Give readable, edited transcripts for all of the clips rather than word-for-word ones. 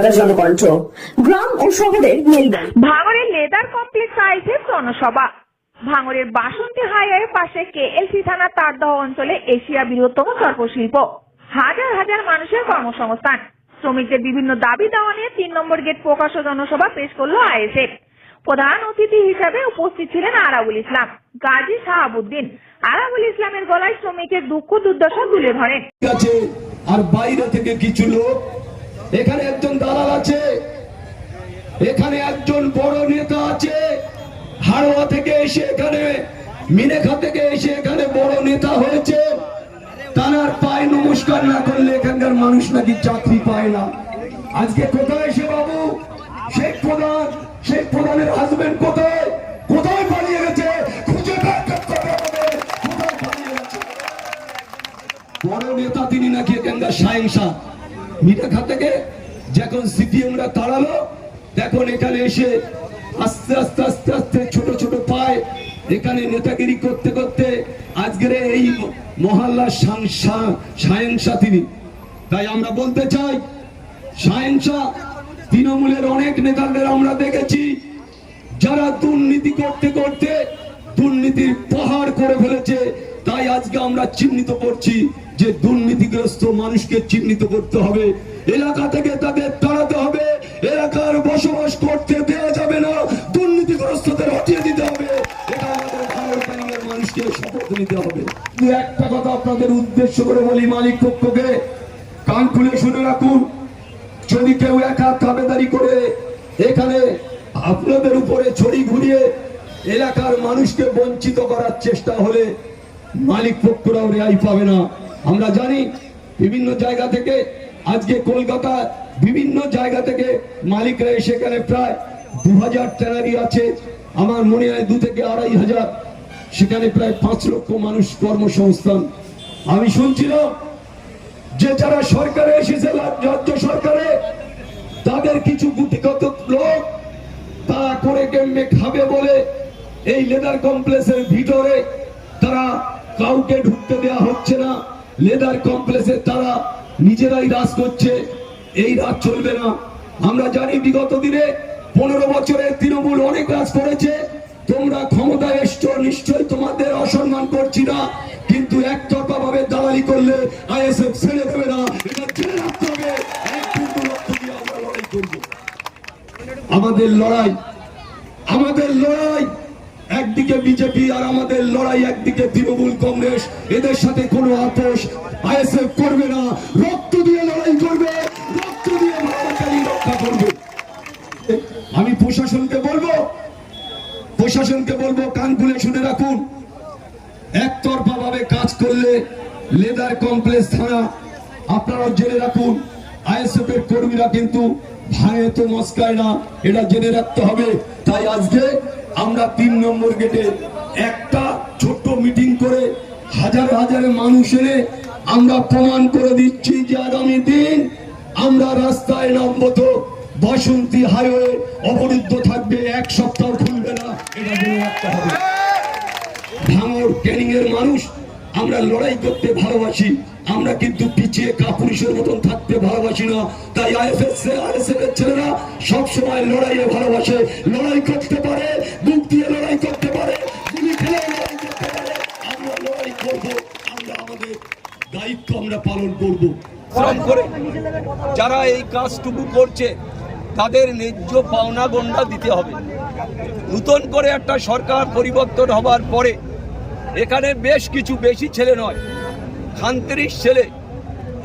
কলকাতার জনকণ্ঠ। গ্রাম ও শহরের মেলবন্ধন। ভাঙড়ের লেদার কমপ্লেক্স আয়োজিত জনসভা। ভাঙড়ের বাসন্তী হাইওয়ের পাশে কেএলসি থানার তারদহ অঞ্চলে এশিয়া বৃহত্তম সর্পশিল্প। হাজার হাজার মানুষের কর্মসংস্থান। শ্রমিকদের বিভিন্ন দাবি দেওয়া নিয়ে 3 নম্বর গেট প্রকাশ্য জনসভা পেশ করল আইএসএফ। প্রধান অতিথি হিসাবে উপস্থিত ছিলেন আরাবুল ইসলাম, গাজী শাহাবুদ্দিন। আরাবুল ইসলামের গলায় শ্রমিকের দুঃখ দুর্দশা তুলে ধরেন। আর বাইরে থেকে কিছু লোক, এখানে একজন দালাল আছে, এখানে একজন বড় নেতা আছে, হাড়োয়া থেকে এসে এখানে, মিনেখা থেকে এসে এখানে বড় নেতা হয়েছে। তার পায়ে নমস্কার না করলে এখানকার মানুষ নাকি চাকরি পায় না। আজকে কোথায় এসে বাবু সেই প্রধানের হাজবেন্ড কোথায় কোথায় পালিয়ে গেছে? খুঁজে বের করতে হবে কোথায় পালিয়ে গেছে। বড় নেতা তিনি নাকি এখানকার সাহেংসা। মিনেখা থেকে যখন সিপিএমরা তাড়ালো, তখন এখানে এসে আস্তে আস্তে আস্তে আস্তে ছোট ছোট পায় এখানে নেতাগিরি করতে করতে আজকের এই মহল্লার সাহেংসা তিনি। তাই আমরা বলতে চাই, সাহেংসা তৃণমূলের অনেক নেতাদের আমরা দেখেছি যারা দুর্নীতি করতে করতে দুর্নীতির পাহাড় করে ফেলেছে। তাই আজকে আমরা চিহ্নিত করছি যে দুর্নীতিগ্রস্ত মানুষকে চিহ্নিত করতে হবে, এলাকা থেকে তাদের তাড়াতে হবে, এলাকার বসবাস করতে দেওয়া যাবে না, দুর্নীতিগ্রস্তদের হটিয়ে দিতে হবে। এটা আমাদের ভাঙড়ের মানুষকে শপথ নিতে হবে। একটা কথা আপনাদের উদ্দেশ্য করে বলি, মালিক পক্ষকে কান খুলে শুনে রাখুন। যদি কেউ একা দাবেদারি করে এখানে আপনাদের উপরে ছড়ি ঘুরিয়ে এলাকার মানুষকে বঞ্চিত করার চেষ্টা হলে মালিক পক্ষরাও রেহাই পাবে না। আমরা জানি বিভিন্ন জায়গা থেকে, আজকে কলকাতা বিভিন্ন জায়গা থেকে মালিকরা সেখানে প্রায় 2000 ট্যানারি আছে, আমার মনে হয় 2 থেকে 2500, সেখানে প্রায় 5 লক্ষ মানুষ কর্মসংস্থান। আমি শুনছিলাম যে যারা সরকারে এসেছে, রাজ্য সরকারে, তাদের কিছু গুটিগত লোক তারা করে কেমনে খাবে বলে এই লেদার কমপ্লেক্সের ভিতরে তারা কাউকে ঢুকতে দেওয়া হচ্ছে না। লেদার কমপ্লেক্সে তারা নিজেরাই রাজ করছে। এই রাজ চলবে না। আমরা জানি বিগত দিনে 15 বছরের তৃণমূল অনেক রাজ করেছে। তোমরা ক্ষমতায় এসছো, নিশ্চয়ই তোমাদের অসম্মান করছি না, কিন্তু একতরফা ভাবে দালালি করলে আইএসএফ ছেড়ে দেবে না। এটা জেনে রাখতে হবে। আমরা লড়াই করব। আমাদের লড়াই একদিকে বিজেপি আর আমাদের লড়াই একদিকে তৃণমূল কংগ্রেস। এদের সাথে কোনো আপোষ আইএসএফ করবে না। রক্ত দিয়ে লড়াই করবে, রক্ত দিয়ে ভারতকে রক্ষা করবে। আমি প্রশাসনকে বলবো কান খুলে শুনে রাখুন। একতরফা ভাবে কাজ করলে লেদার কমপ্লেক্স থানা আপনারা জেনে রাখুন, আইএসএফ এর কর্মীরা কিন্তু ভাঙে তো মস্কায় না, এটা জেনে রাখতে হবে। তাই আজকে আমরা 3 নম্বর গেটে একটা ছোট্ট মিটিং করে হাজার হাজার মানুষ এনে আমরা প্রমাণ করে দিচ্ছি যে আগামী দিন আমরা রাস্তায় নামবো তো বাসন্তী হাইওয়ে অবরুদ্ধ থাকবে, 1 সপ্তাহ খুলবে না, এটা জেনে রাখতে হবে। ভাঙড় ক্যানিং এর মানুষ আমরা লড়াই করতে ভালোবাসি, আমরা কিন্তু পিছিয়ে কাপুরুষের মতন থাকতে ভালোবাসি না। তাই আইএসএফ এর ছেলেরা সবসময় লড়াইয়ে ভালোবাসে, লড়াই করতে পারে, বুক দিয়ে লড়াই করতে পারে, গুলি খেলে লড়াই করতে পারে। আমরা লড়াই করব, আমরা আমাদের দায়িত্ব আমরা পালন করব। শ্রম করে যারা এই কাজটুকু করছে তাদের ন্যায্য পাওনা গণ্ডা দিতে হবে। নতুন করে একটা সরকার পরিবর্তন হবার পরে এখানে বেশ কিছু, বেশি ছেলে নয়, 39 ছেলে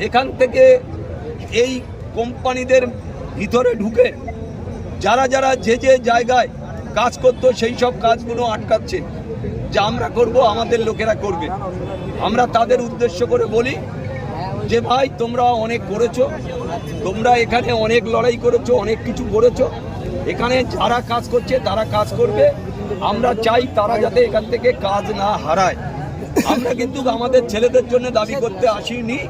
এখান থেকে এই কোম্পানিদের ভিতরে ঢুকে যারা যারা যে যে জায়গায় কাজ করতো সেই সব কাজগুলো আটকাচ্ছে, যা আমরা করব আমাদের লোকেরা করবে। আমরা তাদের উদ্দেশ্য করে বলি যে ভাই তোমরা অনেক করেছো, তোমরা এখানে অনেক লড়াই করেছো, অনেক কিছু করেছো, এখানে যারা কাজ করছে তারা কাজ করবে। আমরা চাই তারা যাতে এখান থেকে কাজ না হারায়। আমরা কিন্তু আমাদের ছেলেদের জন্য দাবি করতে আসিনি,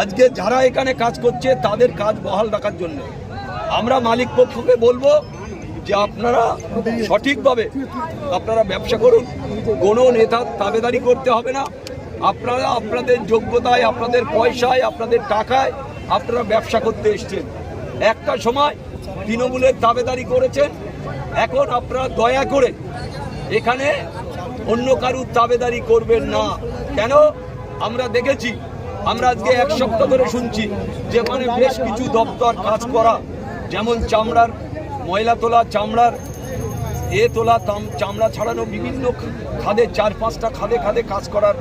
আজকে যারা এখানে কাজ করছে তাদের কাজ বহাল রাখার জন্য। আমরা মালিক পক্ষকে বলবো যে আপনারা সঠিকভাবে আপনারা ব্যবসা করুন, কোনো নেতার দাবেদারি করতে হবে না। আপনারা আপনাদের যোগ্যতায়, আপনাদের পয়সায়, আপনাদের টাকায় আপনারা ব্যবসা করতে এসছেন। একটা সময় তৃণমূলের দাবেদারি করেছেন, এখন আপনারা দয়া করে এখানে অন্য কারুর দাবেদারি করবেন না। কেন? আমরা দেখেছি, আমরা আজকে 1 সপ্তাহ ধরে শুনছি যেখানে বেশ কিছু দপ্তর কাজ করা, যেমন চামড়ার ময়লা তোলা, চামড়ার তোলা, চামড়া ছাড়ানো বিভিন্ন খাদে 4-5টা খাদে কাজ করার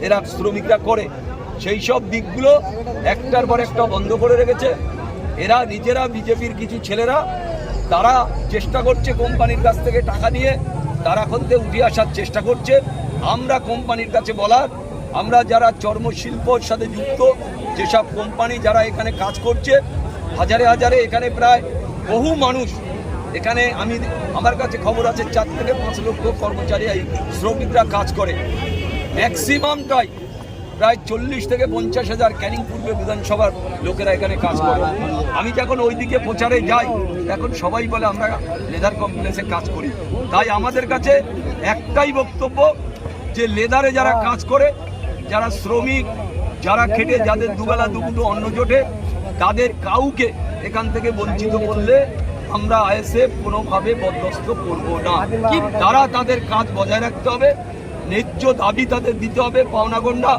এরা শ্রমিকরা করে, সেই সব দিকগুলো একটার পর একটা বন্ধ করে রেখেছে। এরা নিজেরা বিজেপির কিছু ছেলেরা তারা চেষ্টা করছে কোম্পানির কাছ থেকে টাকা নিয়ে তারা খনতে উঠে আসার চেষ্টা করছে। আমরা কোম্পানির কাছে বলার, আমরা যারা চর্মশিল্পর সাথে যুক্ত যেসব কোম্পানি যারা এখানে কাজ করছে, হাজারে হাজারে এখানে প্রায় বহু মানুষ এখানে, আমার কাছে খবর আছে 4 থেকে 5 লক্ষ কর্মচারী এই শ্রমিকরা কাজ করে। ম্যাক্সিমামটাই প্রায় 40 থেকে 50 হাজার ক্যানিং পূর্বে বিধানসভার লোকেরা এখানে কাজ করে। আমি যখন ওইদিকে প্রচারে যাই এখন সবাই বলে আমরা লেদার কমপ্লেক্সে কাজ করি। তাই আমাদের কাছে একটাই বক্তব্য যে লেদারে যারা কাজ করে, যারা শ্রমিক, যারা খেটে, যাদের দুবেলা দুপুটো অন্ন জোটে, তাদের কাউকে এখান থেকে বঞ্চিত করলে আমরা আইএসএফ কোনোভাবে বরদাস্ত করব না। তারা তাদের কাজ বজায় রাখতে হবে, ন্যায্য দাবি তাদের দিতে হবে। পাওনাগন্ডা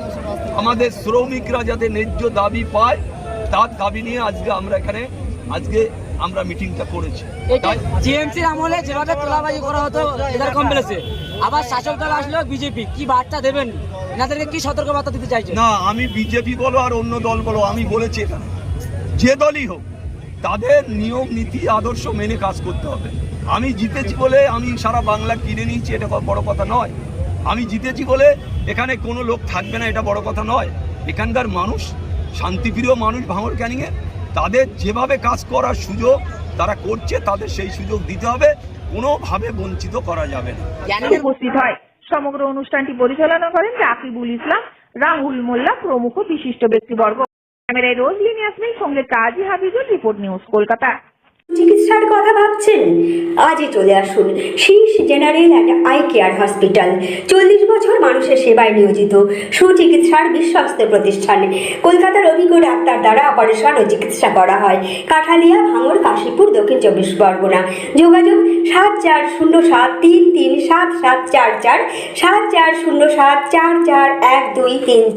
আমাদের শ্রমিকরা যাতে ন্যায্য দাবি পায় তার দাবি নিয়ে আজকে আমরা মিটিংটা করেছি। জিএমসির আমলে যেভাবে তোলাবাজি করা হতো লেদার কমপ্লেক্সে, আবার শাসক দল আসলো বিজেপি, কি বার্তা দেবেন? এনাদেরকে কি সতর্ক বার্তা দিতে চাইছেন? না, আমি বিজেপি বলো আর অন্য দল বলো, আমি বলেছি এখানে যে দলই হোক তাদের নিয়ম নীতি আদর্শ মেনে কাজ করতে হবে। আমি জিতেছি বলে আমি সারা বাংলা কিনে নিয়েছি, এটা বড় কথা নয়। আমি জিতেছি বলে এখানে কোনো লোক থাকবে না, এটা বড় কথা নয়। এখানকার মানুষ শান্তিপ্রিয় মানুষ, ভাঙড় ক্যানিংয়ে, তাদের যেভাবে কাজ করার সুযোগ তারা করছে, তাদের সেই সুযোগ দিতে হবে, কোনোভাবে বঞ্চিত করা যাবে না। উপস্থিত হয়। সমগ্র অনুষ্ঠানটি পরিচালনা করেন রাকিবুল ইসলাম, রাহুল মোল্লা প্রমুখ বিশিষ্ট ব্যক্তিবর্গ। ক্যামেরায় রোজলিন ইয়াসমিন, সঙ্গে কাজী হাফিজুল, রিপোর্ট নিউজ, কলকাতা। চিকিৎসার কথা ভাবছেন? আজই চলে আসুন শীর্ষ general and eye care hospital. 40 বছর মানুষের সেবায় নিয়োজিত সুচিকিৎসার বিশ্বস্ত প্রতিষ্ঠান। কলকাতার অভিজ্ঞ ডাক্তার দ্বারা অপারেশন ও চিকিৎসা করা হয়। কাঠালিয়া, ভাঙড়, কাশীপুর, দক্ষিণ 24 পরগনা। যোগাযোগ 7407337744, 7407441233।